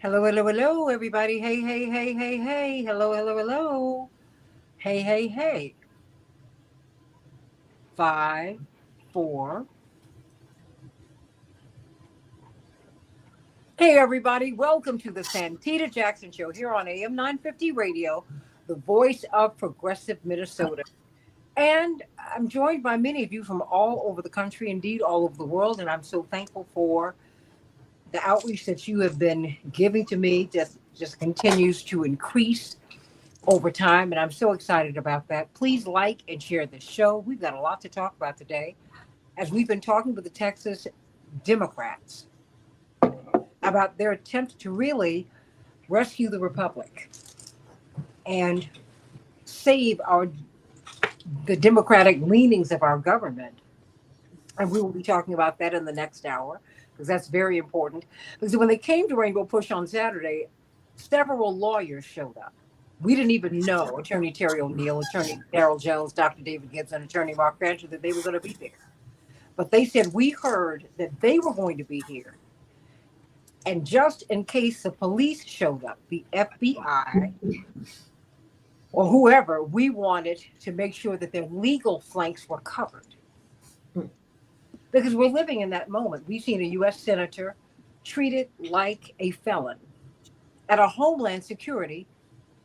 Hello, hello, hello, everybody. Hey, hey, hey, hey, hey. Hello, hello, hello. Hey, hey, hey. Five, four. Hey, everybody. Welcome to the Santita Jackson Show here on AM 950 Radio, the voice of progressive Minnesota. And I'm joined by many of you from all over the country, indeed, all over the world. And I'm so thankful for the outreach that you have been giving to me. Just continues to increase over time, and I'm so excited about that. Please like and share this show. We've got a lot to talk about today, as we've been talking with the Texas Democrats about their attempt to really rescue the republic and save our the democratic leanings of our government. And we will be talking about that in the next hour because that's very important. Because when they came to Rainbow Push on Saturday, several lawyers showed up. We didn't even know Attorney Terry O'Neill, Attorney Darrell Jones, Dr. David Gibbs, and Attorney Mark Rancher that they were going to be there. But they said we heard that they were going to be here. And just in case the police showed up, the FBI or whoever, we wanted to make sure that their legal flanks were covered. Because we're living in that moment. We've seen a U.S. senator treated like a felon at a Homeland Security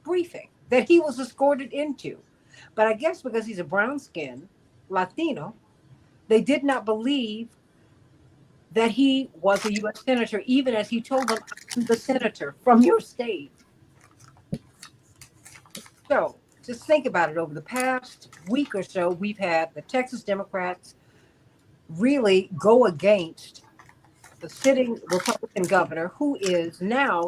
briefing that he was escorted into. But I guess because he's a brown skinned Latino, they did not believe that he was a U.S. senator, even as he told them, I'm the senator from your state. So just think about it. Over the past week or so, we've had the Texas Democrats really go against the sitting Republican governor who has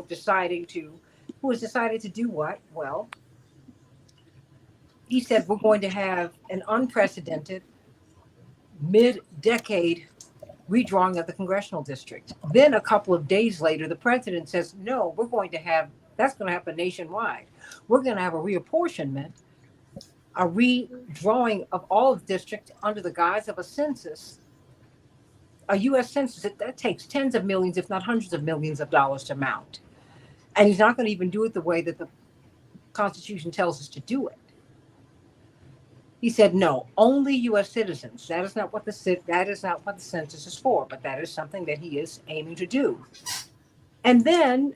decided to do what? Well, he said we're going to have an unprecedented mid-decade redrawing of the congressional district. Then a couple of days later, the president says, no, that's going to happen nationwide. We're going to have a reapportionment, a redrawing of all of the districts under the guise of a census, a U.S. census that takes tens of millions, if not hundreds of millions of dollars to mount. And he's not going to even do it the way that the Constitution tells us to do it. He said, no, only U.S. citizens. That is not what the census is for, but that is something that he is aiming to do. And then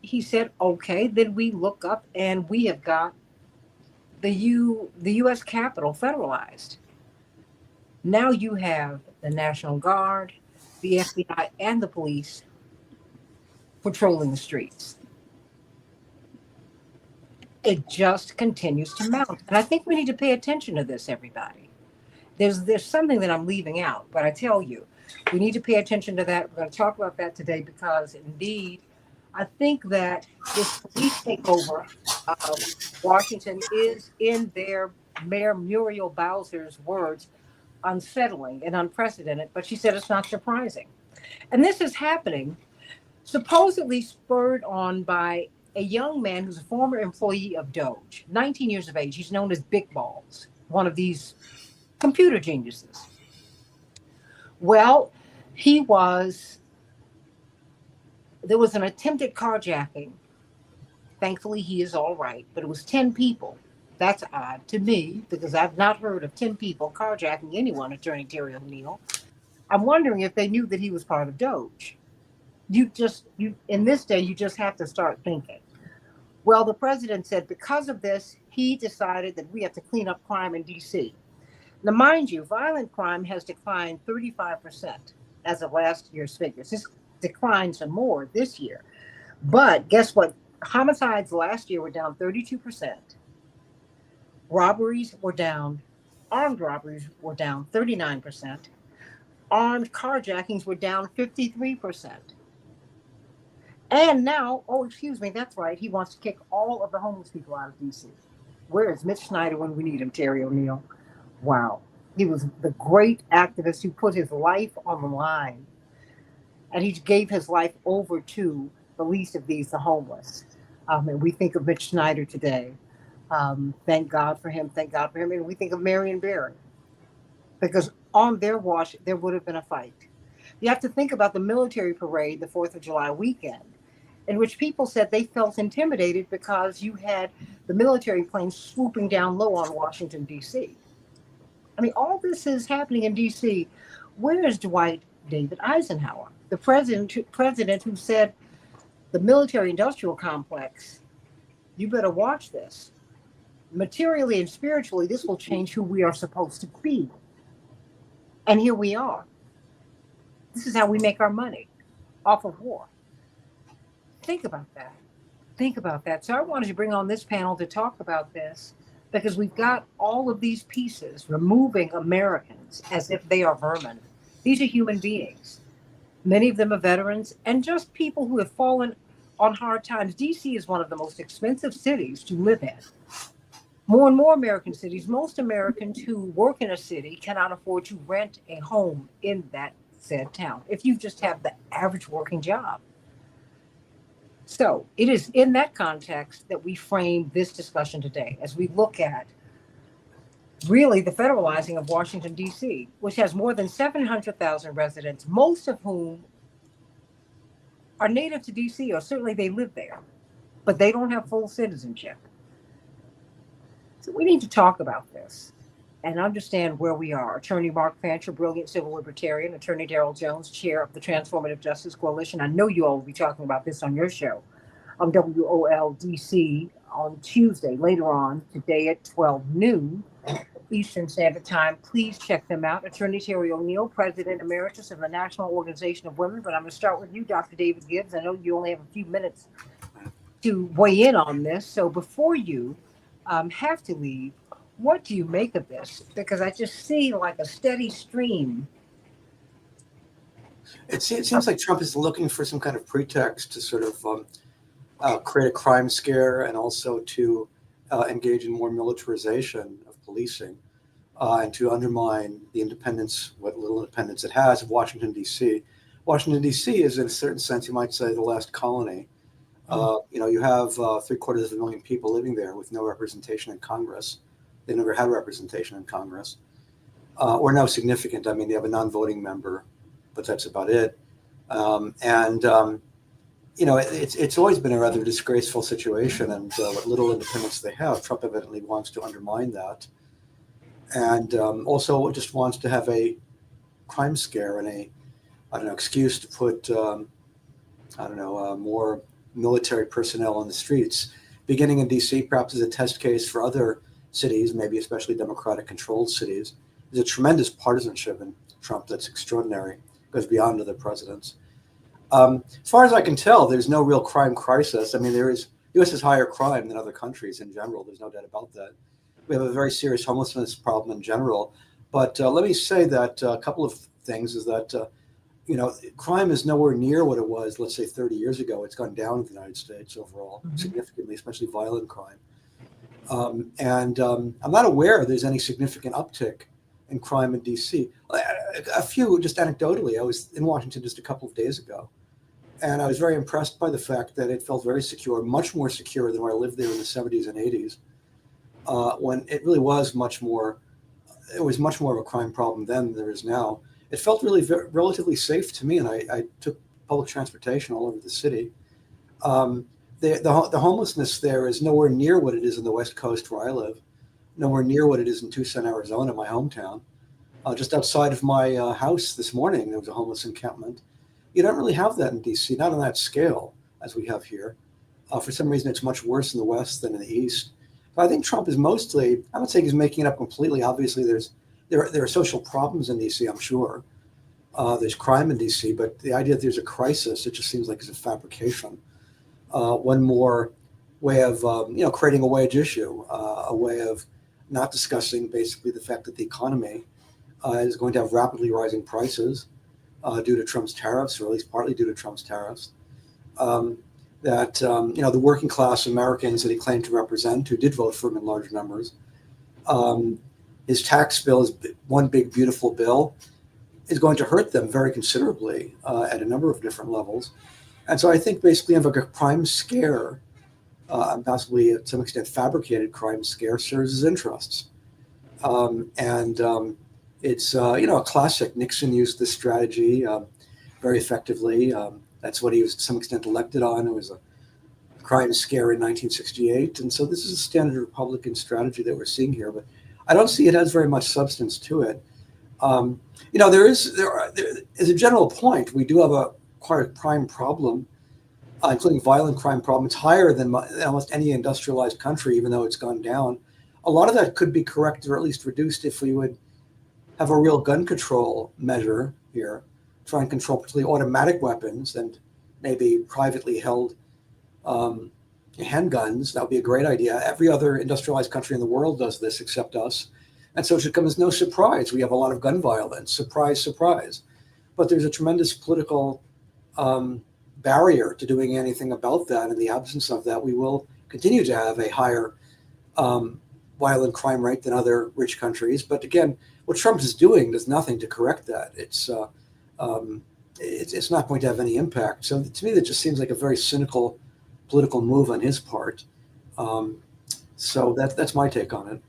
he said, okay, then we look up and we have got the U.S. Capitol federalized. Now you have the National Guard, the FBI, and the police patrolling the streets. It just continues to mount. And I think we need to pay attention to this, everybody. There's something that I'm leaving out, but I tell you, we need to pay attention to that. We're going to talk about that today because indeed, I think that this police takeover of Washington is, in their Mayor Muriel Bowser's words, unsettling and unprecedented, but she said it's not surprising. And this is happening supposedly spurred on by a young man who's a former employee of Doge, 19 years of age. He's known as Big Balls, one of these computer geniuses. Well, there was an attempted carjacking. Thankfully, he is all right, but it was 10 people. That's odd to me because I've not heard of 10 people carjacking anyone, Attorney Terry O'Neill. I'm wondering if they knew that he was part of Doge. You in this day, you just have to start thinking. Well, the president said because of this, he decided that we have to clean up crime in D.C. Now, mind you, violent crime has declined 35% as of last year's figures. This declined some more this year. But guess what? Homicides last year were down 32%. Robberies were down, armed robberies were down 39%. Armed carjackings were down 53%. And now, oh, excuse me, that's right. He wants to kick all of the homeless people out of D.C. Where is Mitch Snyder when we need him, Terry O'Neill? Wow. He was the great activist who put his life on the line. And he gave his life over to the least of these, the homeless. And we think of Mitch Snyder today. Thank God for him. Thank God for him. And we think of Marion Barry. Because on their watch, there would have been a fight. You have to think about the military parade, the 4th of July weekend. in which people said they felt intimidated because you had the military planes swooping down low on Washington, D.C. I mean, all this is happening in D.C. Where is Dwight David Eisenhower, the president who said the military industrial complex, you better watch this. Materially and spiritually, this will change who we are supposed to be. And here we are. This is how we make our money off of war. Think about that. Think about that. So I wanted to bring on this panel to talk about this because we've got all of these pieces removing Americans as if they are vermin. These are human beings. Many of them are veterans and just people who have fallen on hard times. DC is one of the most expensive cities to live in. More and more American cities, most Americans who work in a city cannot afford to rent a home in that said town if you just have the average working job. So it is in that context that we frame this discussion today as we look at really the federalizing of Washington, D.C., which has more than 700,000 residents, most of whom are native to D.C., or certainly they live there, but they don't have full citizenship. So we need to talk about this and understand where we are. Attorney Mark Fancher, brilliant civil libertarian, Attorney Darrell Jones, chair of the Transformative Justice Coalition. I know you all will be talking about this on your show on WOLDC on Tuesday, later on today at 12 noon Eastern Standard Time. Please check them out. Attorney Terry O'Neill, President Emeritus of the National Organization of Women. But I'm going to start with you, Dr. David Gibbs. I know you only have a few minutes to weigh in on this. So before you have to leave, what do you make of this? Because I just see like a steady stream. It seems like Trump is looking for some kind of pretext to sort of create a crime scare and also to engage in more militarization of policing and to undermine the independence, what little independence it has, of Washington, D.C. Washington, D.C. is, in a certain sense, you might say, the last colony. You have 750,000 people living there with no representation in Congress. They never had representation in Congress, or no significant. I mean, they have a non-voting member, but that's about it. It's always been a rather disgraceful situation, and what little independence they have, Trump evidently wants to undermine that, and also just wants to have a crime scare and excuse to put, more military personnel on the streets, beginning in D.C., perhaps as a test case for other cities, maybe especially Democratic-controlled cities. There's a tremendous partisanship in Trump that's extraordinary, goes beyond other presidents. As far as I can tell, there's no real crime crisis. I mean, U.S. has higher crime than other countries in general. There's no doubt about that. We have a very serious homelessness problem in general. But let me say that a couple of things is that crime is nowhere near what it was, let's say, 30 years ago. It's gone down in the United States overall, significantly, especially violent crime. I'm not aware there's any significant uptick in crime in D.C. A few, just anecdotally. I was in Washington just a couple of days ago, and I was very impressed by the fact that it felt very secure, much more secure than when I lived there in the 70s and 80s, when it really was much more of a crime problem then than there is now. It felt really relatively safe to me, and I took public transportation all over the city. The homelessness there is nowhere near what it is in the West Coast where I live, nowhere near what it is in Tucson, Arizona, my hometown. Just outside of my house this morning, there was a homeless encampment. You don't really have that in D.C., not on that scale as we have here. For some reason, it's much worse in the West than in the East. But I think Trump is mostly, I'm not saying he's making it up completely. Obviously, there are social problems in D.C., I'm sure. There's crime in D.C., but the idea that there's a crisis, it just seems like it's a fabrication. One more way of, creating a wage issue, a way of not discussing basically the fact that the economy is going to have rapidly rising prices due to Trump's tariffs, or at least partly due to Trump's tariffs. The working class Americans that he claimed to represent, who did vote for him in large numbers, his tax bill is one big, beautiful bill, is going to hurt them very considerably at a number of different levels. And so I think basically a crime scare, possibly to some extent fabricated crime scare, serves his interests. It's a classic. Nixon used this strategy very effectively. That's what he was to some extent elected on. It was a crime scare in 1968. And so this is a standard Republican strategy that we're seeing here, but I don't see it has very much substance to it. Um, there is, as a general point, we do have quite a crime problem, including violent crime problem. It's higher than almost any industrialized country, even though it's gone down. A lot of that could be corrected or at least reduced if we would have a real gun control measure here, try and control particularly automatic weapons and maybe privately held handguns. That would be a great idea. Every other industrialized country in the world does this except us. And so it should come as no surprise. We have a lot of gun violence. Surprise, surprise. But there's a tremendous political barrier to doing anything about that. In the absence of that, we will continue to have a higher violent crime rate than other rich countries. But again, what Trump is doing does nothing to correct that. It's not going to have any impact. So to me, that just seems like a very cynical political move on his part. So that's my take on it.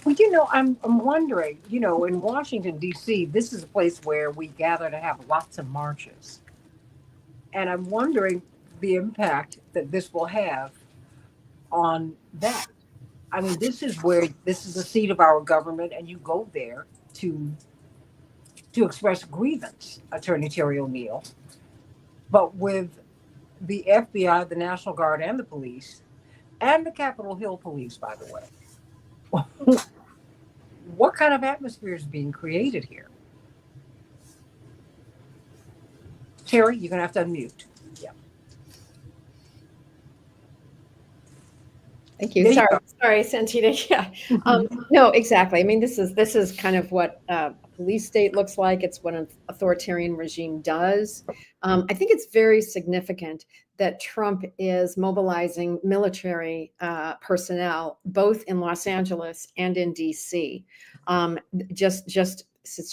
Well, I'm wondering, in Washington, D.C., this is a place where we gather to have lots of marches. And I'm wondering the impact that this will have on that. I mean, this is the seat of our government, and you go there to express grievance, Attorney Terry O'Neill. But with the FBI, the National Guard, and the police, and the Capitol Hill police, by the way, what kind of atmosphere is being created here? Terry, you're going to have to unmute. Yeah. Thank you. Sorry, Santita. Yeah. No, exactly. I mean, this is kind of what a police state looks like. It's what an authoritarian regime does. I think it's very significant that Trump is mobilizing military personnel both in Los Angeles and in DC. Just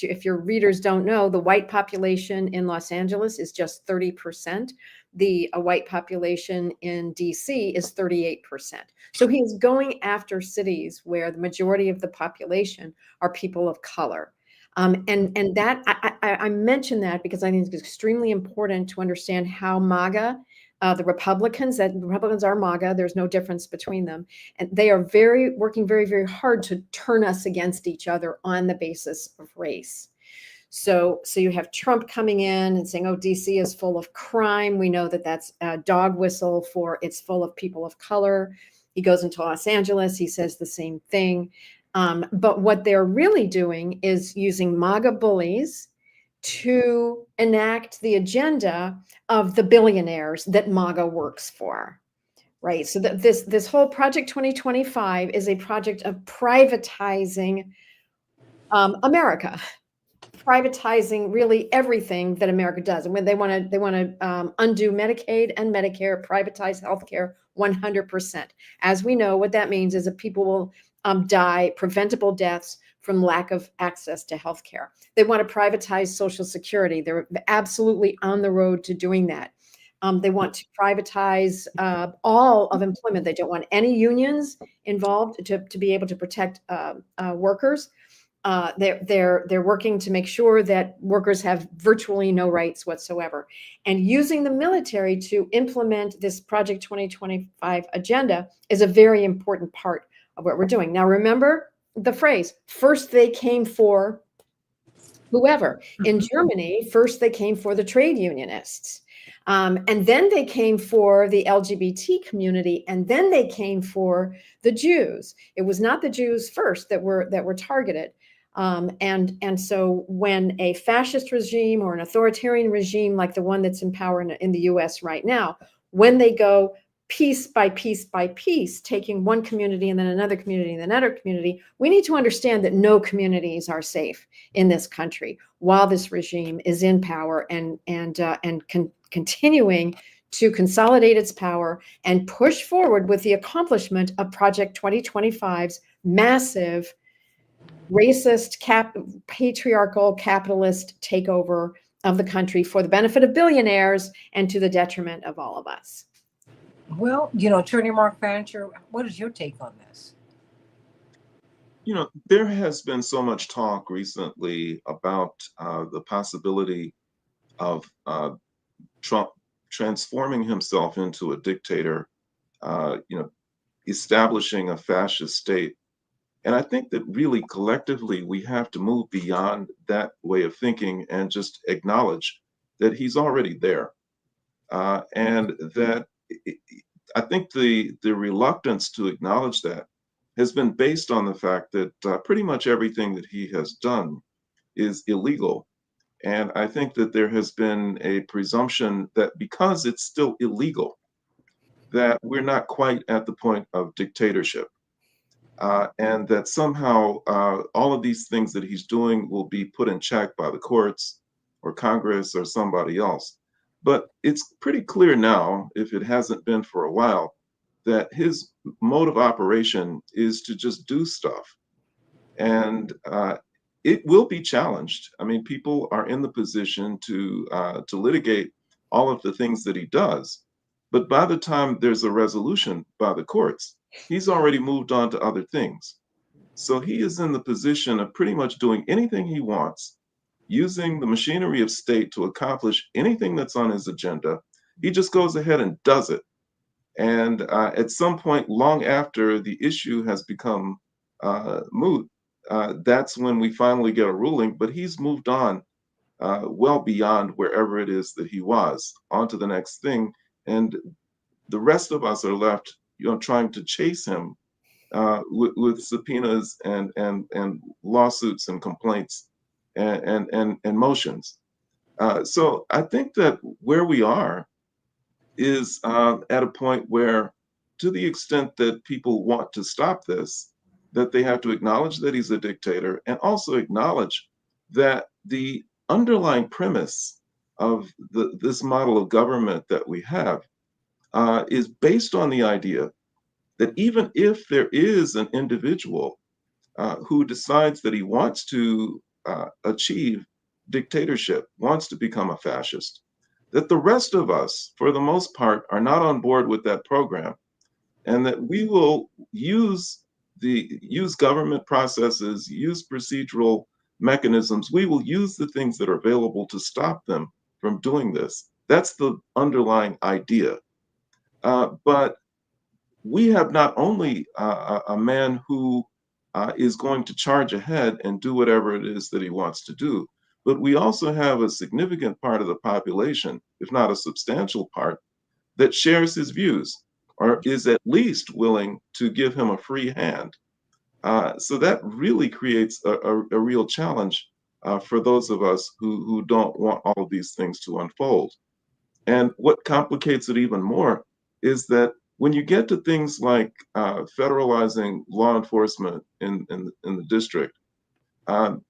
if your readers don't know, the white population in Los Angeles is just 30%. The white population in DC is 38%. So he's going after cities where the majority of the population are people of color. And that I mention that because I think it's extremely important to understand how MAGA, the Republicans are MAGA, there's no difference between them. And they are working very, very hard to turn us against each other on the basis of race. So you have Trump coming in and saying, oh, DC is full of crime. We know that that's a dog whistle for it's full of people of color. He goes into Los Angeles. He says the same thing. But what they're really doing is using MAGA bullies to enact the agenda of the billionaires that MAGA works for. Right. So that this whole Project 2025 is a project of privatizing America. Privatizing really everything that America does. And when they want to undo Medicaid and Medicare, privatize healthcare 100%. As we know, what that means is that people will die preventable deaths from lack of access to healthcare. They want to privatize Social Security. They're absolutely on the road to doing that. They want to privatize all of employment. They don't want any unions involved to be able to protect workers. They're working to make sure that workers have virtually no rights whatsoever. And using the military to implement this Project 2025 agenda is a very important part of what we're doing. Now, remember the phrase, first they came for whoever. In Germany, first they came for the trade unionists. And then they came for the LGBT community, and then they came for the Jews. It was not the Jews first that were targeted. And so when a fascist regime or an authoritarian regime like the one that's in power in the US right now, when they go piece by piece by piece, taking one community and then another community and another community, we need to understand that no communities are safe in this country while this regime is in power and continuing to consolidate its power and push forward with the accomplishment of Project 2025's massive racist, patriarchal, capitalist takeover of the country for the benefit of billionaires and to the detriment of all of us. Well, Attorney Mark Fancher, what is your take on this? There has been so much talk recently about the possibility of Trump transforming himself into a dictator, you know, establishing a fascist state. And I think that really collectively we have to move beyond that way of thinking and just acknowledge that he's already there. And that I think the reluctance to acknowledge that has been based on the fact that pretty much everything that he has done is illegal. And I think that there has been a presumption that because it's still illegal, that we're not quite at the point of dictatorship. And that somehow all of these things that he's doing will be put in check by the courts or Congress or somebody else. But it's pretty clear now, if it hasn't been for a while, that his mode of operation is to just do stuff. And it will be challenged. I mean, people are in the position to litigate all of the things that he does. But by the time there's a resolution by the courts, he's already moved on to other things. So he is in the position of pretty much doing anything he wants, using the machinery of state to accomplish anything that's on his agenda. He just goes ahead and does it. And at some point, long after the issue has become moot, that's when we finally get a ruling. But he's moved on well beyond wherever it is that he was, on to the next thing. And the rest of us are left, trying to chase him with subpoenas and lawsuits and complaints and motions. So I think that where we are is at a point where, to the extent that people want to stop this, that they have to acknowledge that he's a dictator and also acknowledge that the underlying premise of this model of government that we have is based on the idea that even if there is an individual who decides that he wants to achieve dictatorship, wants to become a fascist, that the rest of us, for the most part, are not on board with that program, and that we will use government processes, use procedural mechanisms. We will use the things that are available to stop them from doing this. That's the underlying idea. But we have not only a man who is going to charge ahead and do whatever it is that he wants to do, but we also have a significant part of the population, if not a substantial part, that shares his views or is at least willing to give him a free hand. So that really creates a real challenge for those of us who don't want all of these things to unfold. And what complicates it even more is that when you get to things like federalizing law enforcement in the district, um,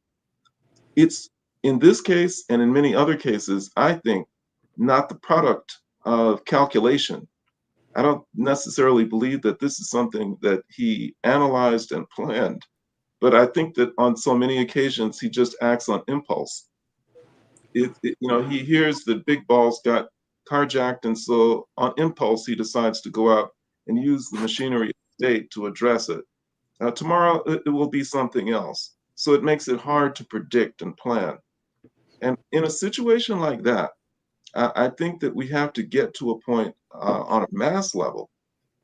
it's in this case and in many other cases, I think, not the product of calculation. I don't necessarily believe that this is something that he analyzed and planned, but I think that on so many occasions he just acts on impulse. He hears that Big Balls got carjacked, and so on impulse he decides to go out and use the machinery of state to address it. Tomorrow it will be something else. So it makes it hard to predict and plan. And in a situation like that, I think that we have to get to a point on a mass level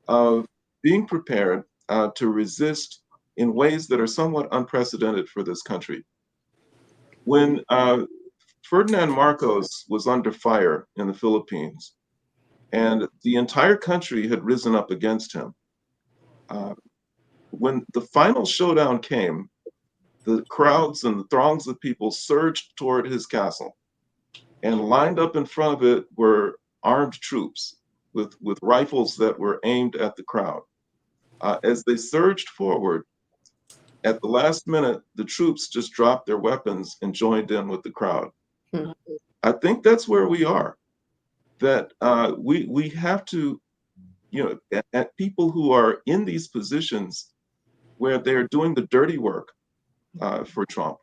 of being prepared to resist in ways that are somewhat unprecedented for this country. When Ferdinand Marcos was under fire in the Philippines, and the entire country had risen up against him. When the final showdown came, the crowds and the throngs of people surged toward his castle, and lined up in front of it were armed troops with rifles that were aimed at the crowd. As they surged forward, at the last minute, the troops just dropped their weapons and joined in with the crowd. Hmm. I think that's where we are. That we have to, at people who are in these positions where they're doing the dirty work for Trump,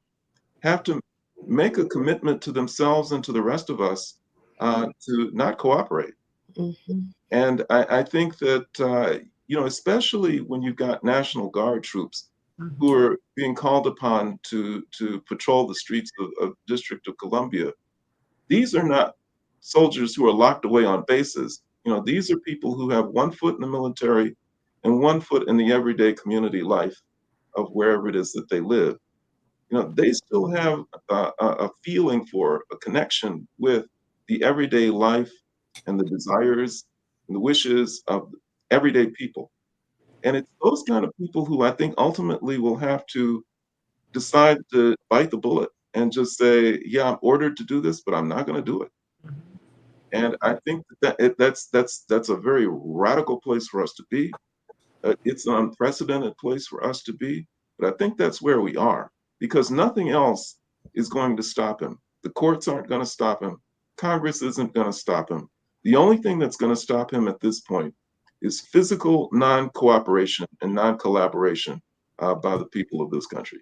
have to make a commitment to themselves and to the rest of us to not cooperate. Mhm. And I think that, especially when you've got National Guard troops who are being called upon to patrol the streets of District of Columbia, these are not soldiers who are locked away on bases. These are people who have one foot in the military and one foot in the everyday community life of wherever it is that they live. They still have a feeling for a connection with the everyday life and the desires and the wishes of everyday people. And it's those kind of people who I think ultimately will have to decide to bite the bullet and just say, yeah, I'm ordered to do this, but I'm not going to do it. And I think that's a very radical place for us to be. It's an unprecedented place for us to be, but I think that's where we are because nothing else is going to stop him. The courts aren't going to stop him. Congress isn't going to stop him. The only thing that's going to stop him at this point is physical non-cooperation and non-collaboration by the people of this country.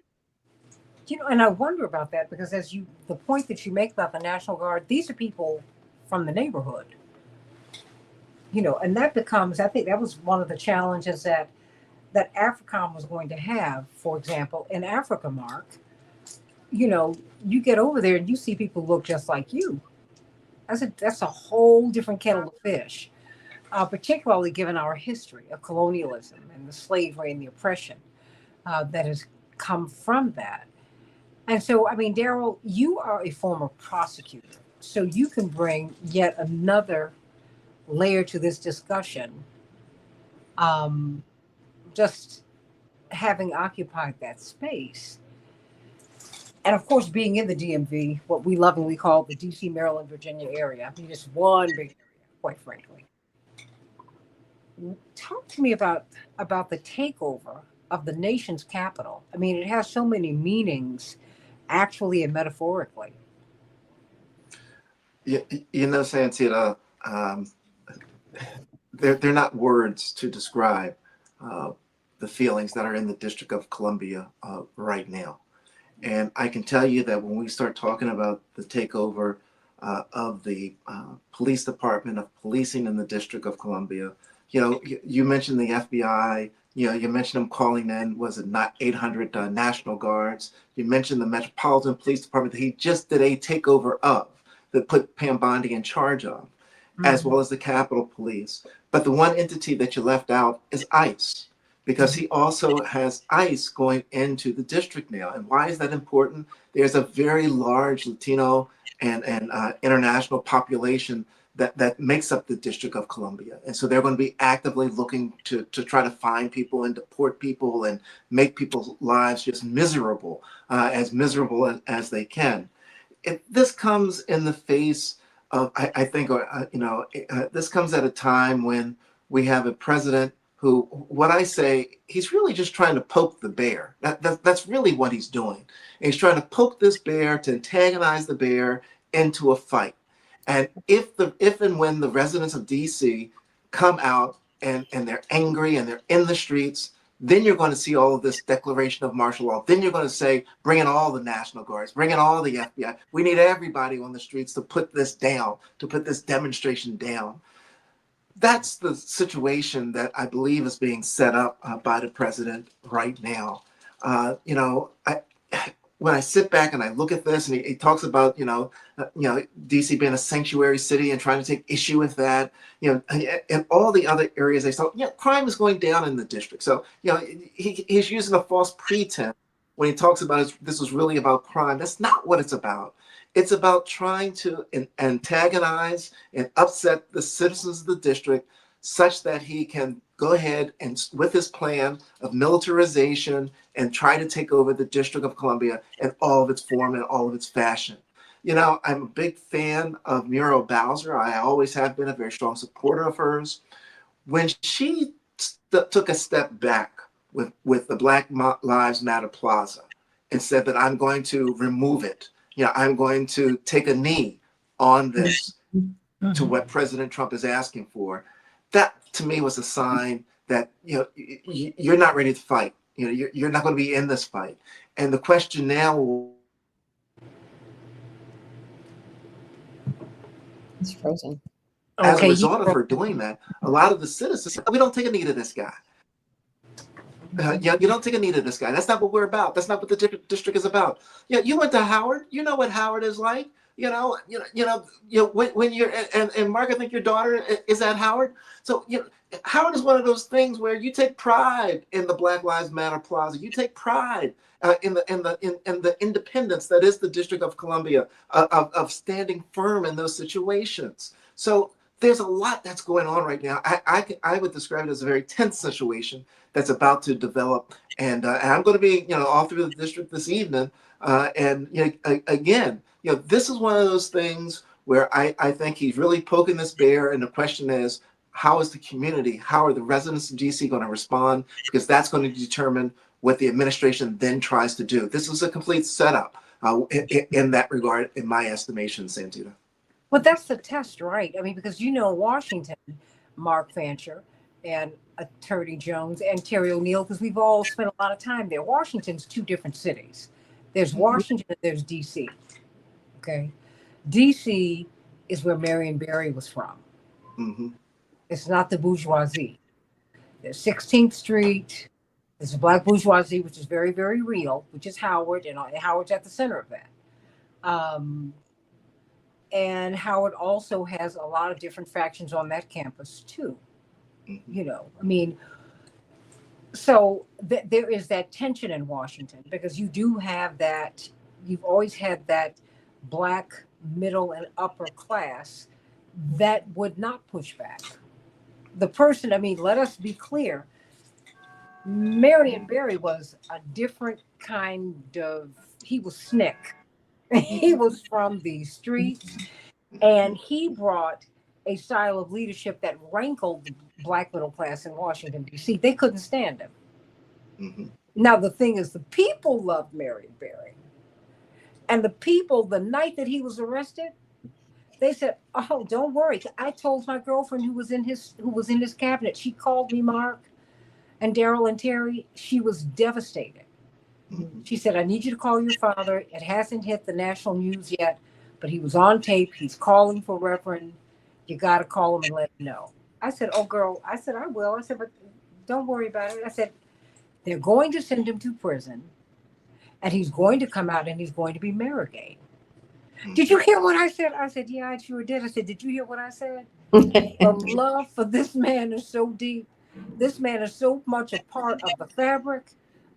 And I wonder about that because the point that you make about the National Guard, these are people from the neighborhood. And that becomes, I think that was one of the challenges that AFRICOM was going to have. For example, in Africa, Mark, you get over there and you see people look just like you. That's a whole different kettle of fish, particularly given our history of colonialism and the slavery and the oppression that has come from that. And so, I mean, Daryl, you are a former prosecutor, so you can bring yet another layer to this discussion. Um, just having occupied that space. And of course, being in the DMV, what we lovingly call the DC, Maryland, Virginia area. I mean, it's one big area, quite frankly. Talk to me about the takeover of the nation's capital. I mean, it has so many meanings, actually and metaphorically. Santita, they're not words to describe the feelings that are in the District of Columbia right now. And I can tell you that when we start talking about the takeover of the police department, of policing in the District of Columbia, you mentioned the FBI, you mentioned them calling in, was it not 800 National Guards? You mentioned the Metropolitan Police Department that he just did a takeover of, that put Pam Bondi in charge of, as well as the Capitol Police. But the one entity that you left out is ICE, because he also has ICE going into the district now. And why is that important? There's a very large Latino and international population that makes up the District of Columbia. And so they're going to be actively looking to try to find people and deport people and make people's lives just miserable as they can. This comes in the face of, I think, this comes at a time when we have a president who, what I say, he's really just trying to poke the bear. That's really what he's doing. And he's trying to poke this bear to antagonize the bear into a fight. And if and when the residents of DC come out and they're angry and they're in the streets, then you're going to see all of this declaration of martial law. Then you're going to say, bring in all the National Guards, bring in all the FBI. We need everybody on the streets to put this down, to put this demonstration down. That's the situation that I believe is being set up by the president right now. When I sit back and I look at this, and he talks about DC being a sanctuary city and trying to take issue with that, and all the other areas they saw, crime is going down in the district. So he's using a false pretense when he talks about this was really about crime. That's not what it's about. It's about trying to antagonize and upset the citizens of the district such that he can go ahead and with his plan of militarization and try to take over the District of Columbia in all of its form and all of its fashion. I'm a big fan of Muriel Bowser. I always have been a very strong supporter of hers. When she took a step back with the Black Lives Matter Plaza and said that I'm going to remove it, I'm going to take a knee on this to what President Trump is asking for. That to me was a sign that you're not ready to fight. You're not going to be in this fight. And the question now, It's frozen. as a result of her doing that, a lot of the citizens said, we don't take a knee to this guy. You don't take a knee to this guy. That's not what we're about. That's not what the district is about. You went to Howard. You know what Howard is like. When you're and Mark, I think your daughter is at Howard. So Howard is one of those things where you take pride in the Black Lives Matter Plaza. You take pride in the independence that is the District of Columbia, of standing firm in those situations. So there's a lot that's going on right now. I would describe it as a very tense situation that's about to develop, and I'm going to be all through the district this evening, again, this is one of those things where I think he's really poking this bear, and the question is, how is the community, how are the residents of DC going to respond? Because that's going to determine what the administration then tries to do. This is a complete setup in that regard, in my estimation, Santita. Well, that's the test, right? I mean, because Washington, Mark Fancher and Attorney Jones and Terry O'Neill, because we've all spent a lot of time there. Washington's two different cities. There's Washington and there's DC. Okay. DC is where Marion Barry was from. Mm-hmm. It's not the bourgeoisie. There's 16th Street. There's a black bourgeoisie, which is very, very real, which is Howard, and Howard's at the center of that. And Howard also has a lot of different factions on that campus too. Mm-hmm. So there is that tension in Washington, because you do have that, you've always had that black middle and upper class that would not push back. Let us be clear, Marion Barry was a different kind of, he was SNCC. He was from the streets, and he brought a style of leadership that rankled the black middle class in Washington, D.C. They couldn't stand him. Mm-hmm. Now, the thing is, the people loved Marion Barry. And the people, the night that he was arrested, they said, "Oh, don't worry." I told my girlfriend who was in his cabinet, she called me, Mark and Daryl and Terry. She was devastated. She said, "I need you to call your father. It hasn't hit the national news yet, but he was on tape. He's calling for Reverend. You got to call him and let him know." I said, "Oh, girl," I said, "I will." I said, "But don't worry about it." I said, "They're going to send him to prison, and he's going to come out and he's going to be Marigate." Did you hear what I said? I said, "Yeah, I sure did." I said, "Did you hear what I said?" The love for this man is so deep. This man is so much a part of the fabric.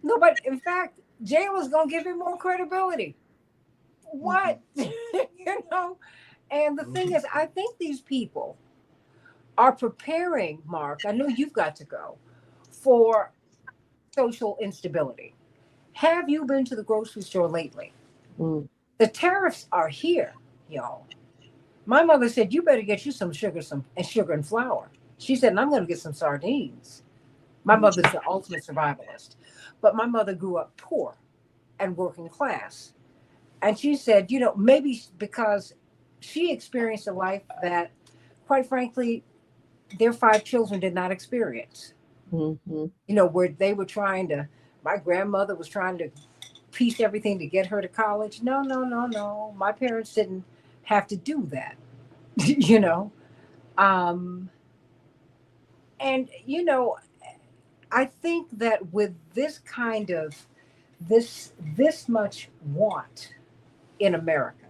Nobody, in fact, jail is going to give him more credibility. What? And the thing is, I think these people are preparing, Mark, I know you've got to go, for social instability. Have you been to the grocery store lately? Mm. The tariffs are here, y'all. My mother said, "You better get you some sugar and flour." She said, "And I'm going to get some sardines." My mother's the ultimate survivalist. But my mother grew up poor and working class. And she said, maybe because she experienced a life that, quite frankly, their 5 children did not experience. Mm-hmm. Where they were my grandmother was trying to piece everything to get her to college. No, no, no, no. My parents didn't have to do that, And, I think that with this kind of this much want in America,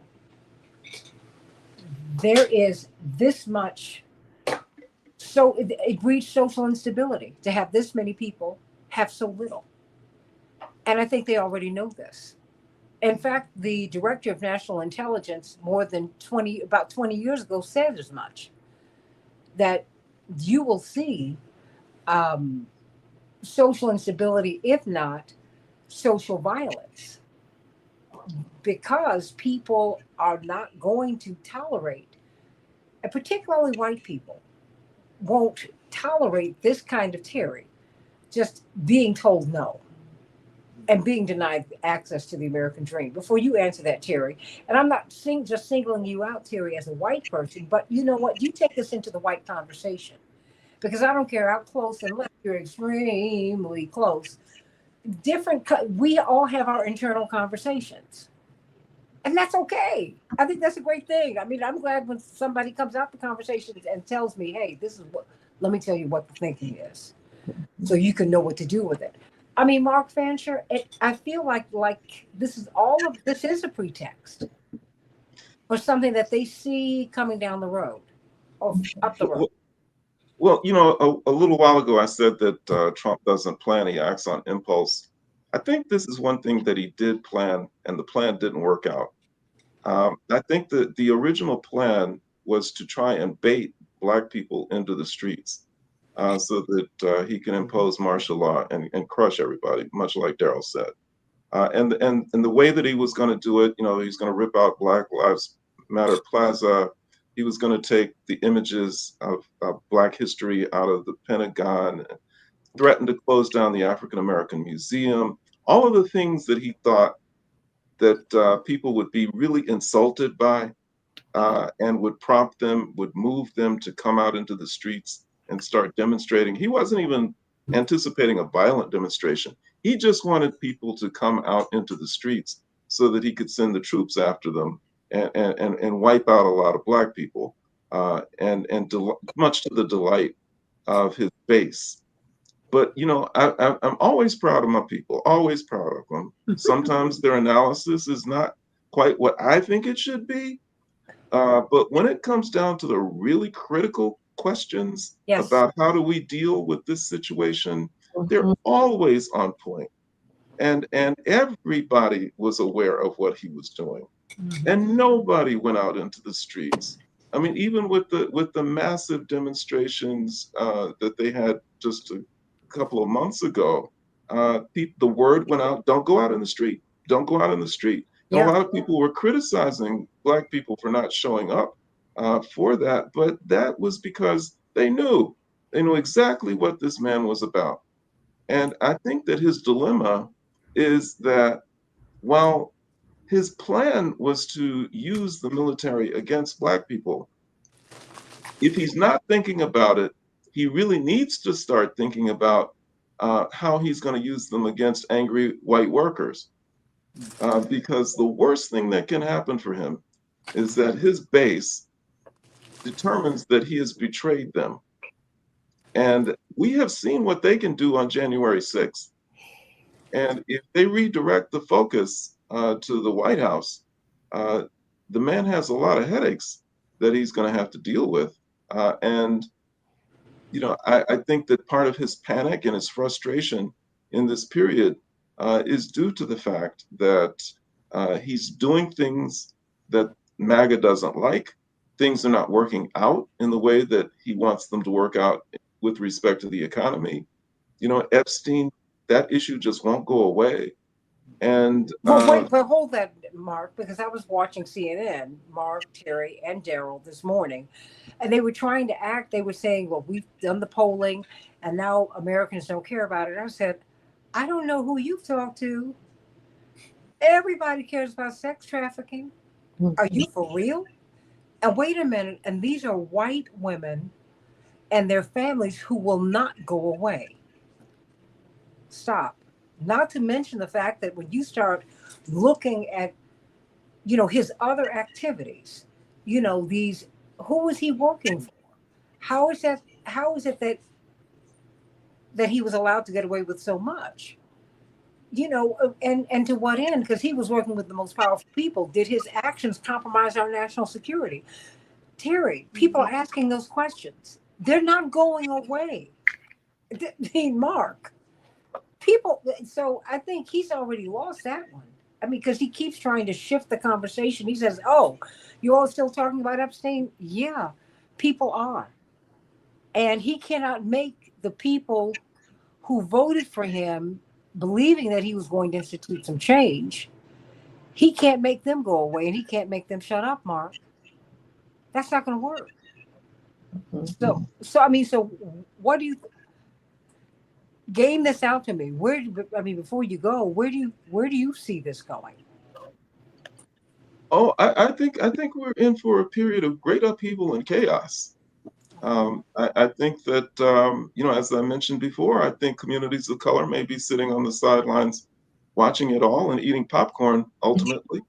there is this much, so it breeds social instability to have this many people have so little. And I think they already know this. In fact, the director of national intelligence about 20 years ago said as much, that you will see social instability, if not social violence, because people are not going to tolerate, and particularly white people won't tolerate this kind of tyranny, just being told no and being denied access to the American dream. Before you answer that, Terry, and I'm not just singling you out, Terry, as a white person, but you know what? You take us into the white conversation, because I don't care how close, unless you're extremely close. We all have our internal conversations, and that's okay. I think that's a great thing. I mean, I'm glad when somebody comes out the conversation and tells me, "Hey, let me tell you what the thinking is," so you can know what to do with it. I mean, Mark Fancher, I feel like this is a pretext. or something that they see coming down the road or up the road? Well, a little while ago, I said that Trump doesn't plan, he acts on impulse. I think this is one thing that he did plan, and the plan didn't work out. I think that the original plan was to try and bait Black people into the streets so that he can impose martial law and crush everybody, much like Daryl said. And the way that he was going to do it, he's going to rip out Black Lives Matter Plaza. He was going to take the images of Black history out of the Pentagon, threaten to close down the African American Museum. All of the things that he thought that people would be really insulted by, and would prompt them, would move them to come out into the streets and start demonstrating. He wasn't even anticipating a violent demonstration. He just wanted people to come out into the streets so that he could send the troops after them and wipe out a lot of Black people, much to the delight of his base. But I'm always proud of my people, always proud of them. Sometimes their analysis is not quite what I think it should be, but when it comes down to the really critical questions Yes. about how do we deal with this situation, they're Mhm. always on point. And everybody was aware of what he was doing. And nobody went out into the streets. I mean, even with the massive demonstrations that they had just a couple of months ago, the word went out: don't go out in the street, don't go out in the street. And a Yeah. lot of people were criticizing Black people for not showing up for that, but that was because they knew exactly what this man was about. And I think that his dilemma is that while his plan was to use the military against Black people, if he's not thinking about it, he really needs to start thinking about how he's going to use them against angry white workers. Because the worst thing that can happen for him is that his base determines that he has betrayed them. And we have seen what they can do on January 6th. And if they redirect the focus to the White House, uh, the man has a lot of headaches that he's going to have to deal with. And I think that part of his panic and his frustration in this period is due to the fact that he's doing things that MAGA doesn't like. Things are not working out in the way that he wants them to work out with respect to the economy. Epstein, that issue just won't go away. And Well, wait, but hold that, Mark, because I was watching CNN, Mark, Terry, and Daryl this morning, and they were trying to act. They were saying, well, we've done the polling, and now Americans don't care about it. I said, I don't know who you've talked to. Everybody cares about sex trafficking. Are you for real? And wait a minute, and these are white women and their families who will not go away. Stop. Not to mention the fact that when you start looking at his other activities, these, who is he working for? How is it that he was allowed to get away with so much? And to what end? Because he was working with the most powerful people. Did his actions compromise our national security? Terry, people are asking those questions. They're not going away. I mean, Mark, people, so I think he's already lost that one. I mean, because he keeps trying to shift the conversation. He says, oh, you all still talking about Epstein? Yeah, people are. And he cannot make the people who voted for him, believing that he was going to institute some change, he can't make them go away, and he can't make them shut up, Mark. That's not going to work. So I mean, so what do you game this out to me? I mean, before you go, where do you see this going? I think we're in for a period of great upheaval and chaos. I think that, as I mentioned before, I think communities of color may be sitting on the sidelines watching it all and eating popcorn ultimately.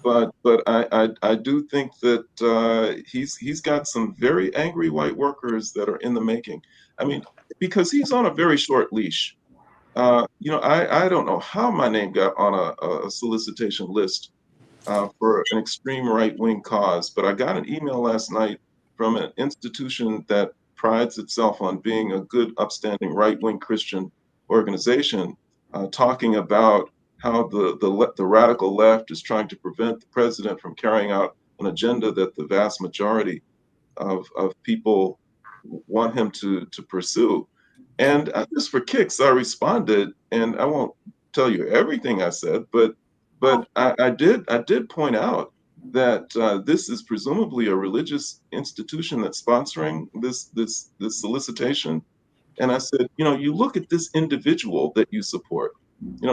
But I do think that he's got some very angry white workers that are in the making. I mean, because he's on a very short leash. I don't know how my name got on a solicitation list for an extreme right-wing cause. But I got an email last night from an institution that prides itself on being a good, upstanding right-wing Christian organization, talking about how the radical left is trying to prevent the president from carrying out an agenda that the vast majority of people want him to pursue. And just for kicks, I responded, and I won't tell you everything I said, but I did point out that this is presumably a religious institution that's sponsoring this solicitation. And I said, you look at this individual that you support.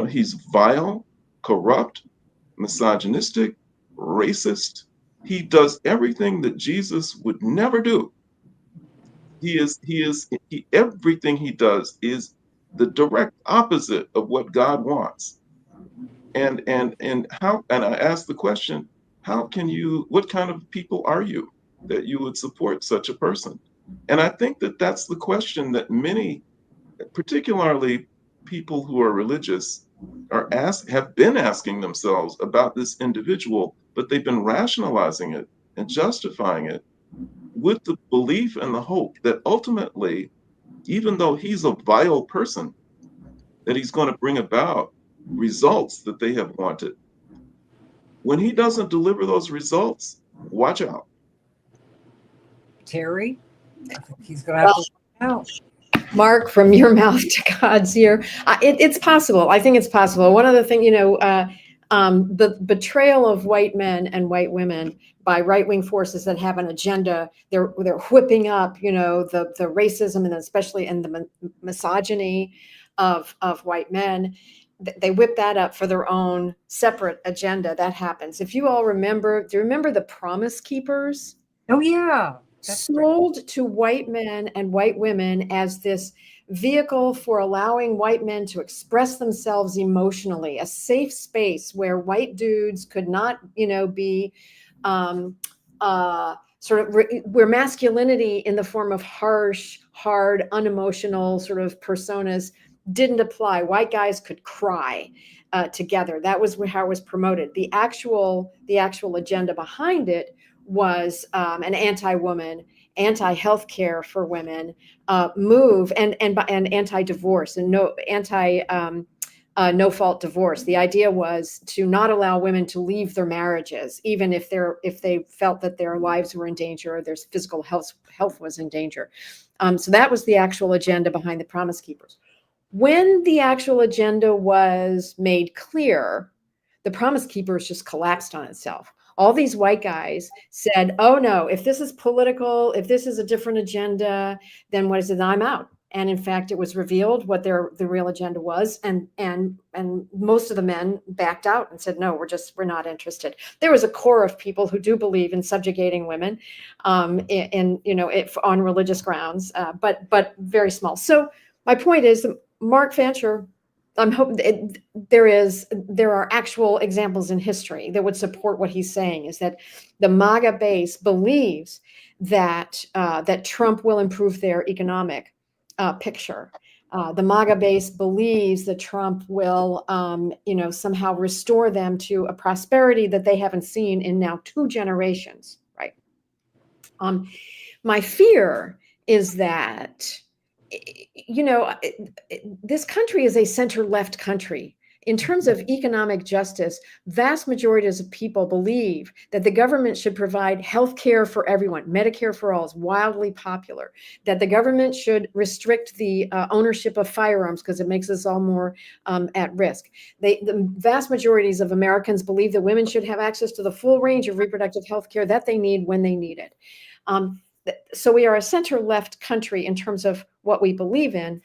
He's vile, corrupt, misogynistic, racist. He does everything that Jesus would never do. Everything he does is the direct opposite of what God wants. And I asked the question, what kind of people are you that you would support such a person? And I think that that's the question that many, particularly people who are religious, have been asking themselves about this individual, but they've been rationalizing it and justifying it with the belief and the hope that ultimately, even though he's a vile person, that he's going to bring about results that they have wanted. When he doesn't deliver those results, watch out. Terry, I think he's going to have to watch out. Mark, from your mouth to God's ear. It's possible. I think it's possible. One other thing, the betrayal of white men and white women by right-wing forces that have an agenda. They're whipping up, the racism and especially and the misogyny of white men. They whip that up for their own separate agenda. That happens. If you all remember, do you remember the Promise Keepers? Oh, yeah. Sold to white men and white women as this vehicle for allowing white men to express themselves emotionally, a safe space where white dudes could not, be where masculinity in the form of harsh, hard, unemotional sort of personas didn't apply. White guys could cry together. That was how it was promoted. The actual agenda behind it was an anti-woman, anti-health care for women move and anti-divorce and no fault divorce. The idea was to not allow women to leave their marriages, even if they felt that their lives were in danger or their physical health was in danger. So that was the actual agenda behind the Promise Keepers. When the actual agenda was made clear, the Promise Keepers just collapsed on itself. All these white guys said, oh no, if this is political, if this is a different agenda, then what is it? I'm out. And in fact, it was revealed what the real agenda was. And most of the men backed out and said, no, we're not interested. There was a core of people who do believe in subjugating women on religious grounds, but very small. So my point is, Mark Fancher, I'm hoping there are actual examples in history that would support what he's saying, is that the MAGA base believes that Trump will improve their economic picture. The MAGA base believes that Trump will, somehow restore them to a prosperity that they haven't seen in now 2 generations, right? My fear is that this country is a center-left country. In terms of economic justice, vast majorities of people believe that the government should provide health care for everyone. Medicare for all is wildly popular. That the government should restrict the ownership of firearms because it makes us all more at risk. The vast majorities of Americans believe that women should have access to the full range of reproductive health care that they need when they need it. So we are a center-left country in terms of what we believe in,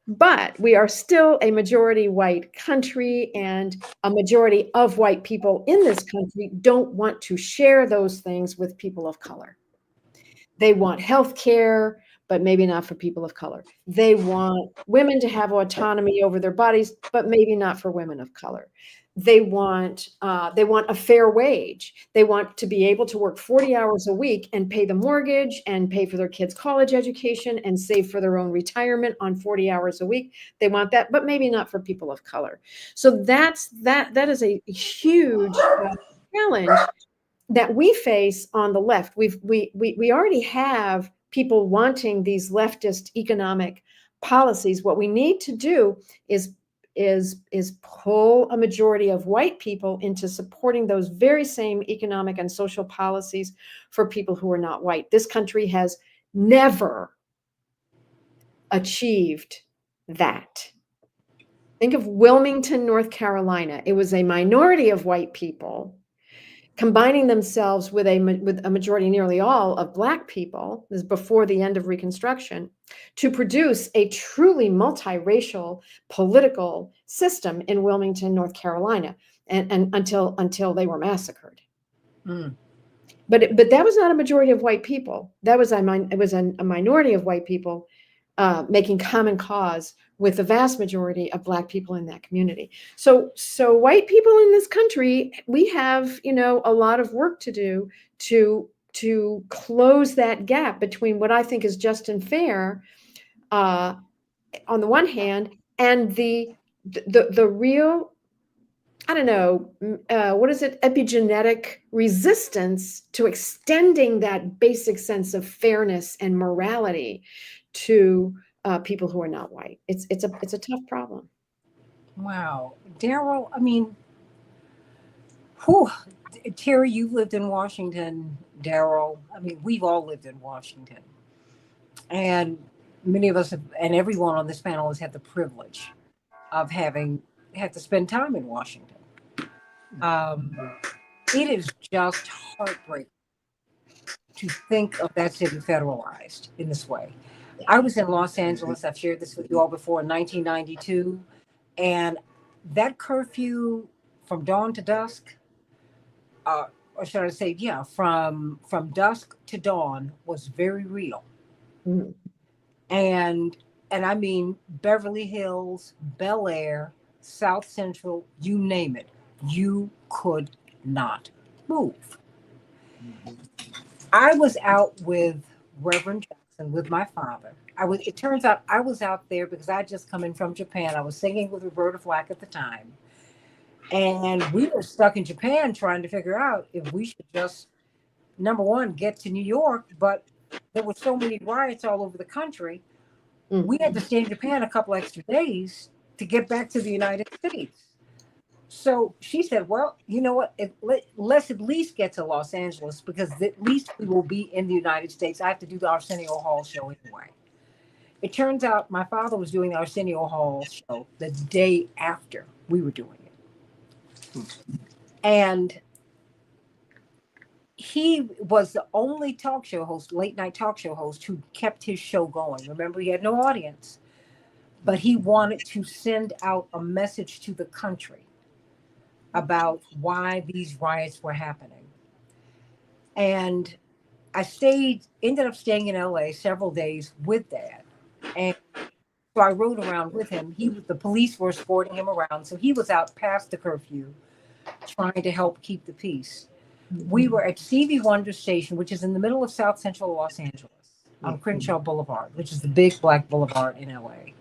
but we are still a majority white country, and a majority of white people in this country don't want to share those things with people of color. They want health care, but maybe not for people of color. They want women to have autonomy over their bodies, but maybe not for women of color. they want a fair wage. They want to be able to work 40 hours a week and pay the mortgage and pay for their kids' college education and save for their own retirement on 40 hours a week. They want that, but maybe not for people of color. So that is a huge challenge that we face on the left. We already have people wanting these leftist economic policies. What we need to do is pull a majority of white people into supporting those very same economic and social policies for people who are not white. This country has never achieved that. Think of Wilmington, North Carolina. It was a minority of white people combining themselves with a majority, nearly all, of Black people, this is before the end of Reconstruction, to produce a truly multiracial political system in Wilmington, North Carolina, and until they were massacred. Mm. But that was not a majority of white people. That was a minority of white people making common cause with the vast majority of Black people in that community. So white people in this country, we have, a lot of work to do to close that gap between what I think is just and fair on the one hand, and the real, I don't know, what is it? Epigenetic resistance to extending that basic sense of fairness and morality to people who are not white. It's a tough problem. Wow. Daryl, I mean, whew, Terry, you've lived in Washington. Daryl, I mean, we've all lived in Washington. And many of us have, and everyone on this panel has had the privilege of having had to spend time in Washington. It is just heartbreaking to think of that city federalized in this way. I was in Los Angeles, I've shared this with you all before, in 1992, and that curfew from dawn to dusk, or should I say, yeah, from dusk to dawn was very real. Mhm. And I mean Beverly Hills, Bel Air, South Central, you name it, you could not move. I was out with Reverend Jackson with my father. It turns out I was out there because I just come in from Japan. I was singing with Roberta Flack at the time. And we were stuck in Japan trying to figure out if we should just, number one, get to New York, but there were so many riots all over the country. We had to stay in Japan a couple extra days to get back to the United States. So she said, well, you know what? Let's at least get to Los Angeles because at least we will be in the United States. I have to do the Arsenio Hall show anyway. It turns out my father was doing the Arsenio Hall show the day after we were doing it. And he was the only talk show host, late night talk show host, who kept his show going. Remember, he had no audience, but he wanted to send out a message to the country about why these riots were happening. And I ended up staying in LA several days with Dad. And so I rode around with him. The police were escorting him around. So he was out past the curfew trying to help keep the peace. We were at Stevie Wonder Station, which is in the middle of South Central Los Angeles on Crenshaw Boulevard, which is the big black boulevard in LA.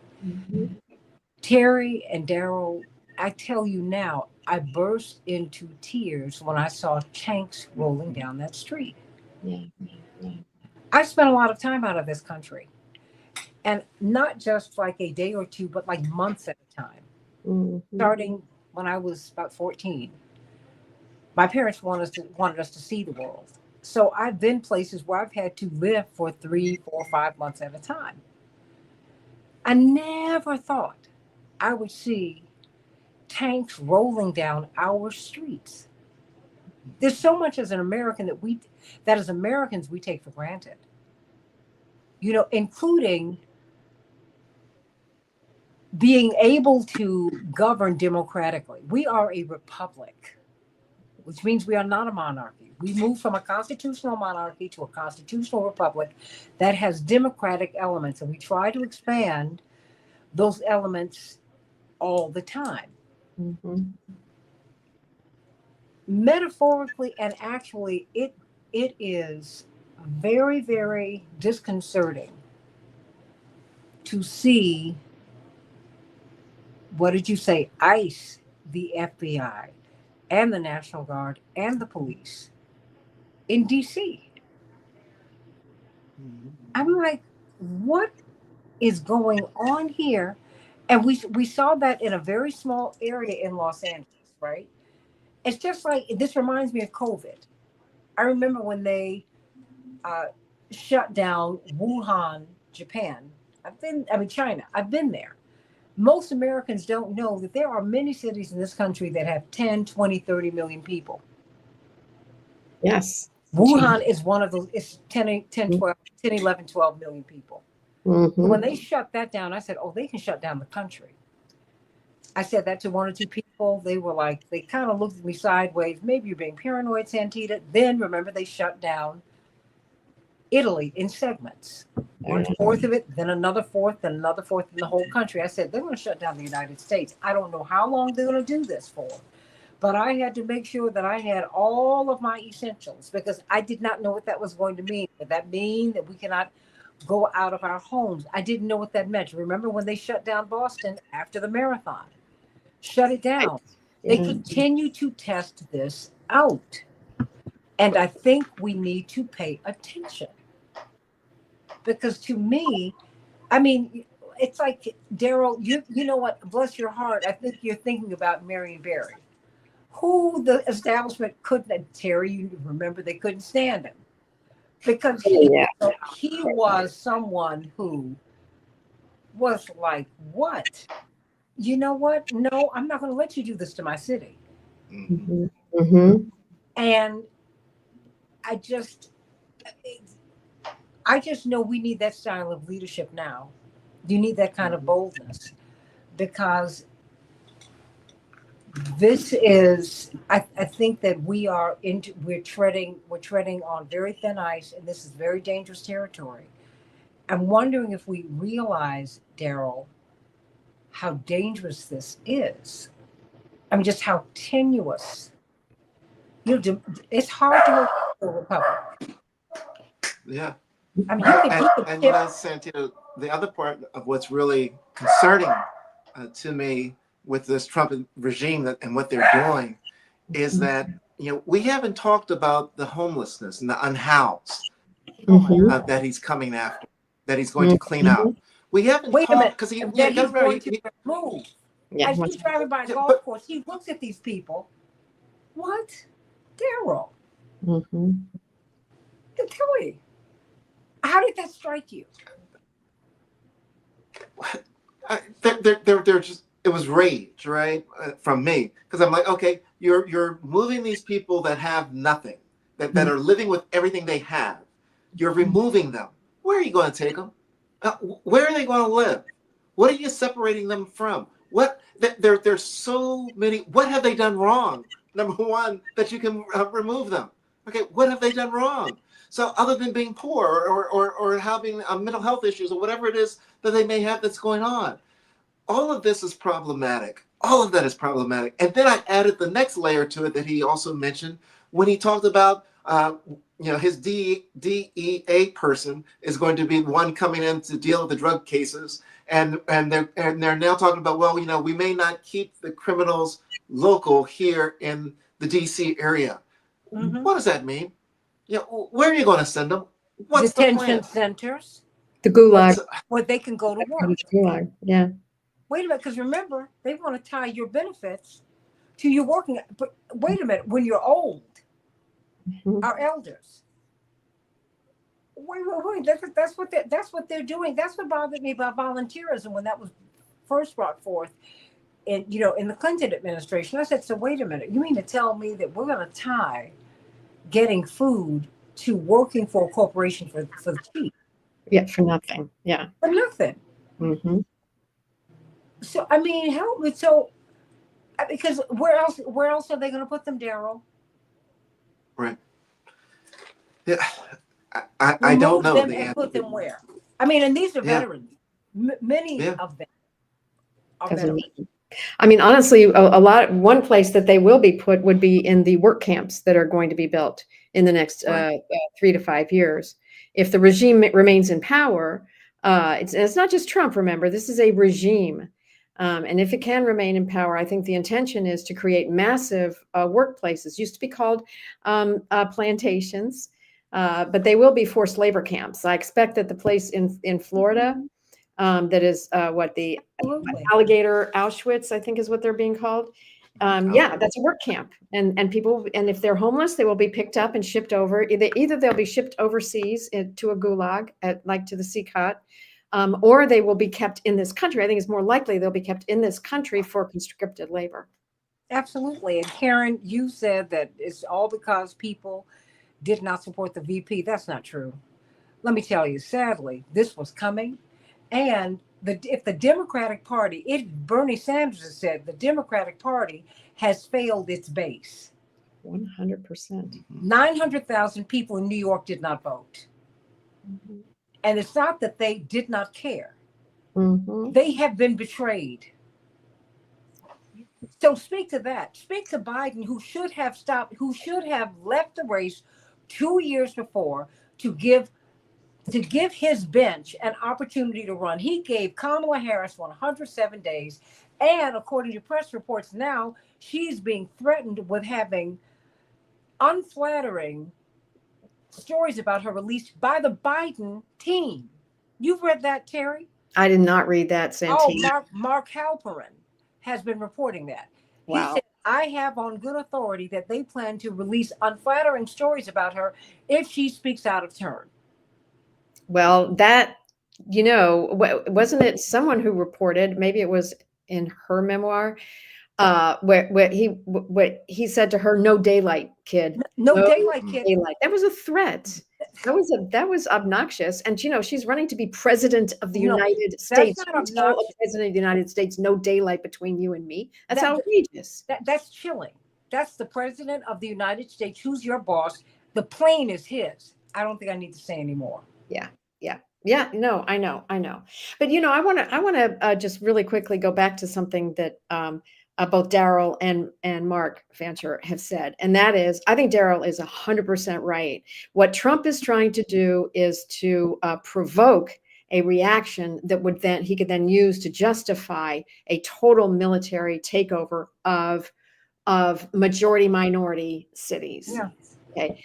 Terry and Daryl, I tell you now, I burst into tears when I saw tanks rolling down that street. Yeah. I spent a lot of time out of this country, and not just like a day or two, but like months at a time. Starting when I was about 14, my parents wanted us to see the world. So I've been places where I've had to live for 3, 4, 5 months at a time. I never thought I would see tanks rolling down our streets. There's so much as an American that as Americans we take for granted. Including being able to govern democratically. We are a republic, which means we are not a monarchy. We moved from a constitutional monarchy to a constitutional republic that has democratic elements, and we try to expand those elements all the time. metaphorically and actually, it is very, very disconcerting to see, what did you say, ICE, the FBI, and the National Guard and the police in DC. I'm like, what is going on here? And we saw that in a very small area in Los Angeles, right? It's just like, this reminds me of COVID. I remember when they uh, shut down Wuhan, Japan. I mean, China. I've been there. Most Americans don't know that there are many cities in this country that have 10, 20, 30 million people. Yes. Wuhan is one of those, it's 10, 12, 10, 11, 12 million people. Mm-hmm. When they shut that down, I said, oh, they can shut down the country. I said that to one or two people. They were like, they kind of looked at me sideways. Maybe you're being paranoid, Santita. Then remember, they shut down Italy in segments. One fourth of it, then another fourth, then another fourth in the whole country. I said, they're going to shut down the United States. I don't know how long they're going to do this for, but I had to make sure that I had all of my essentials, because I did not know what that was going to mean. Did that mean that we cannot go out of our homes? I didn't know what that meant. Remember when they shut down Boston after the marathon? Shut it down. They continue to test this out. And I think we need to pay attention. Because to me, I mean, it's like, Daryl, you know what? Bless your heart. I think you're thinking about Marion Barry, who the establishment couldn't, Terry, you remember, they couldn't stand him. Because he was someone who was like, what? You know what? No, I'm not going to let you do this to my city. Mm-hmm. Mm-hmm. And I just know we need that style of leadership now. You need that kind of boldness, because this is, I think that we're treading on very thin ice, and this is very dangerous territory. I'm wondering if we realize, Daryl, how dangerous this is. I mean, just how tenuous. It's hard to work for a republic. Yeah. I mean, And you know, Santita, the other part of what's really concerning to me with this Trump regime and what they're doing is that, you know, we haven't talked about the homelessness and the unhoused that he's coming after, that he's going to clean out. We haven't talked because he's going to remove. Yeah. As he's driving by a golf course, he looks at these people. What, Daryl? Mm-hmm. Tell me, how did that strike you? They're just, it was rage, right, from me, because I'm like, okay, you're moving these people that have nothing, that are living with everything they have. You're removing them. Where are you going to take them? Where are they going to live? What are you separating them from? What there's so many. What have they done wrong? Number one, that you can remove them. Okay, what have they done wrong? So other than being poor or having mental health issues or whatever it is that they may have that's going on, all of this is problematic. All of that is problematic. And then I added the next layer to it that he also mentioned when he talked about, you know, his DEA person is going to be the one coming in to deal with the drug cases. And they're now talking about, well, you know, we may not keep the criminals local here in the DC area. Mm-hmm. What does that mean? You know, where are you going to send them? What's detention the centers? The gulag. Where they can go to work. Gulag. Yeah. Wait a minute, because remember, they want to tie your benefits to your working. But wait a minute, when you're old, our elders. Wait. That's what they're doing. That's what bothered me about volunteerism when that was first brought forth in the Clinton administration. I said, so wait a minute, you mean to tell me that we're going to tie getting food to working for a corporation for the cheap? Yeah, for nothing. Yeah. For nothing. Mm-hmm. So I mean, help me. So because where else are they going to put them, Daryl? Right. Yeah. I don't know. Them and put them where? I mean, and these are veterans. Many of them are veterans. I mean, honestly, one place that they will be put would be in the work camps that are going to be built in the next Right. 3 to 5 years. If the regime remains in power, it's not just Trump, remember, this is a regime. And if it can remain in power, I think the intention is to create massive workplaces. Used to be called plantations, but they will be forced labor camps. I expect that the place in Florida that is what the Absolutely. alligator Auschwitz, I think is what they're being called. Yeah, that's a work camp, and people, and if they're homeless, they will be picked up and shipped over. Either they'll be shipped overseas to a gulag, like to the Sikhat, or they will be kept in this country. I think it's more likely they'll be kept in this country for conscripted labor. Absolutely. And Karen, you said that it's all because people did not support the VP. That's not true. Let me tell you, sadly, this was coming. And if the Democratic Party, Bernie Sanders has said the Democratic Party has failed its base. 100%. 900,000 people in New York did not vote. Mm-hmm. And it's not that they did not care. Mm-hmm. They have been betrayed. So speak to that. Speak to Biden, who should have left the race 2 years before to give his bench an opportunity to run. He gave Kamala Harris 107 days. And according to press reports now, she's being threatened with having unflattering stories about her released by the Biden team. You've read that, Terry? I did not read that, Santita. Oh, Mark Halperin has been reporting that. He Wow. said, I have on good authority that they plan to release unflattering stories about her if she speaks out of turn. Well, that, wasn't it someone who reported, maybe it was in her memoir, where he said to her, "No daylight, kid. No daylight, kid. Daylight." That was a threat. That was obnoxious. And she's running to be president of the United States. Not You tell a president of the United States, "No daylight between you and me." That's outrageous. That's chilling. That's the president of the United States. Who's your boss? The plane is his. I don't think I need to say anymore. Yeah. No, I know. But I want to just really quickly go back to something that both Daryl and Mark Fancher have said, and that is, I think Daryl is 100% right. What Trump is trying to do is to provoke a reaction that he could then use to justify a total military takeover of majority minority cities. Yeah. Okay.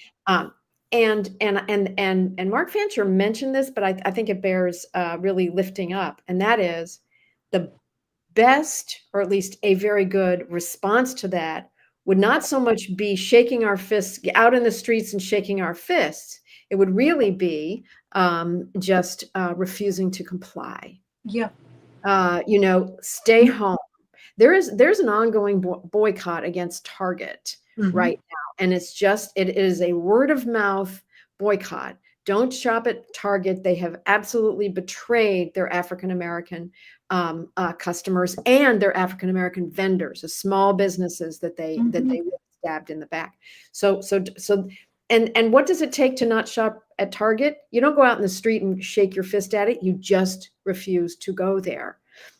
And Mark Fancher mentioned this, but I think it bears really lifting up, and that is the best, or at least a very good response to that, would not so much be shaking our fists out in the streets and shaking our fists. It would really be just refusing to comply. Yeah. Stay home. There's an ongoing boycott against Target right now, and it is a word of mouth boycott. Don't shop at Target. They have absolutely betrayed their African American customers and their African American vendors, the small businesses that they stabbed in the back. And what does it take to not shop at Target? You don't go out in the street and shake your fist at it. You just refuse to go there.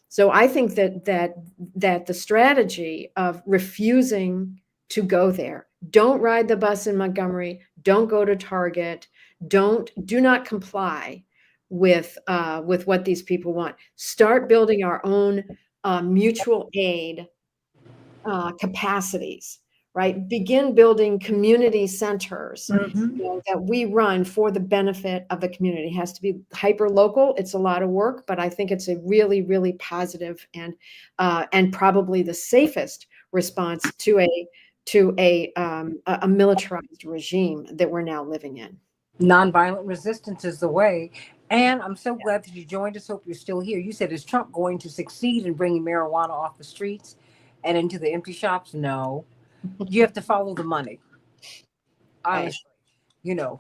So I think that the strategy of refusing to go there, don't ride the bus in Montgomery, don't go to Target, do not comply with what these people want. Start building our own mutual aid capacities, right? Begin building community centers that we run for the benefit of the community. It has to be hyper local. It's a lot of work, but I think it's a really, really positive and probably the safest response to a militarized regime that we're now living in. Nonviolent resistance is the way. And I'm so glad that you joined us. Hope you're still here. You said, is Trump going to succeed in bringing marijuana off the streets and into the empty shops? No. You have to follow the money. Honestly,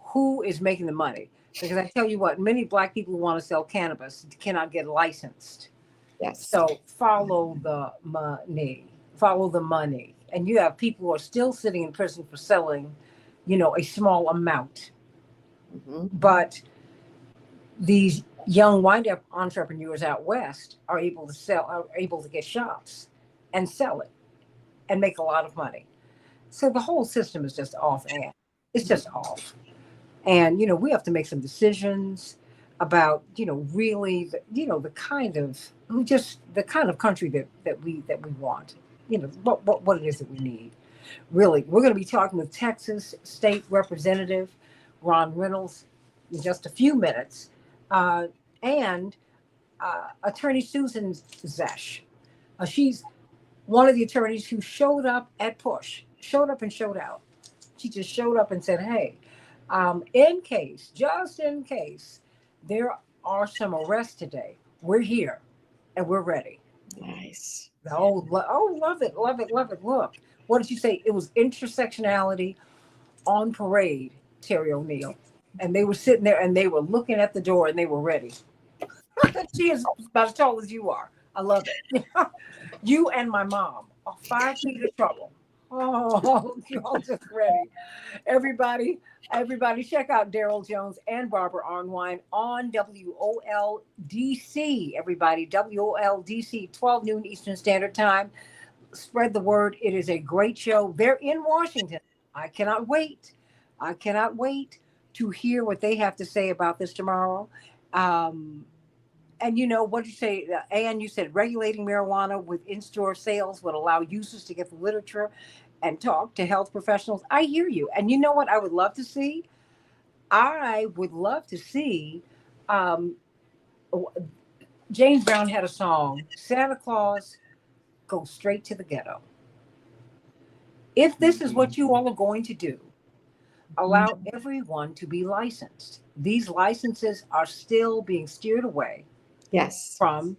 who is making the money? Because I tell you what, many Black people who want to sell cannabis cannot get licensed. Yes. So follow the money. Follow the money. And you have people who are still sitting in prison for selling, a small amount. But these young wind-up entrepreneurs out west are able to get shops. and sell it and make a lot of money. So the whole system is just off, and it's just off. And we have to make some decisions about really the kind of who just the kind of country that we want. What it is that we need. Really, we're going to be talking with Texas State Representative Ron Reynolds in just a few minutes, and Attorney Susan Zesh. She's one of the attorneys who showed up at Push, showed up and showed out. She just showed up and said, "Hey, just in case, there are some arrests today. We're here and we're ready." Nice. Love it, love it, love it. Look, what did you say? It was intersectionality on parade, Terry O'Neill. And they were sitting there and they were looking at the door and they were ready. She is about as tall as you are. I love it. You and my mom are 5 feet of trouble. Oh, you're all just ready. Everybody, check out Daryl Jones and Barbara Arnwine on WOLDC. Everybody, WOLDC, 12 noon Eastern Standard Time. Spread the word. It is a great show. They're in Washington. I cannot wait. I cannot wait to hear what they have to say about this tomorrow. And what did you say, Ann? You said regulating marijuana with in-store sales would allow users to get the literature and talk to health professionals. I hear you. And you know what I would love to see? I would love to see, James Brown had a song, Santa Claus Goes Straight to the Ghetto. If this is what you all are going to do, allow everyone to be licensed. These licenses are still being steered away Yes. from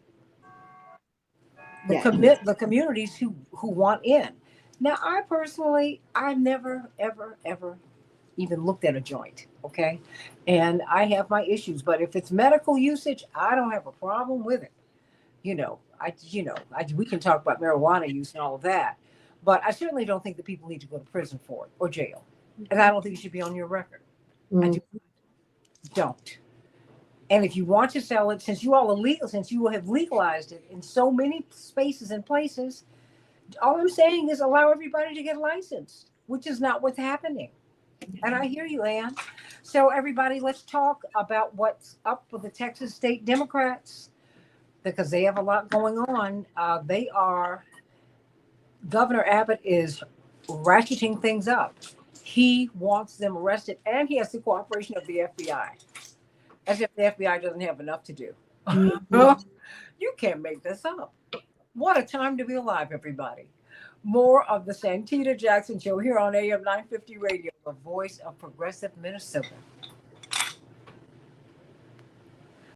the Yeah. the communities who want in. Now, I never, ever, ever even looked at a joint. Okay. And I have my issues, but if it's medical usage, I don't have a problem with it. We can talk about marijuana use and all of that, but I certainly don't think that people need to go to prison for it or jail. And I don't think it should be on your record. I don't. And if you want to sell it, since you have legalized it in so many spaces and places, all I'm saying is allow everybody to get licensed, which is not what's happening. And I hear you, Ann. So everybody, let's talk about what's up with the Texas State Democrats, because they have a lot going on. Governor Abbott is ratcheting things up. He wants them arrested, and he has the cooperation of the FBI. As if the FBI doesn't have enough to do. You can't make this up. What a time to be alive, everybody. More of the Santita Jackson Show here on AM 950 Radio, the voice of progressive Minnesota.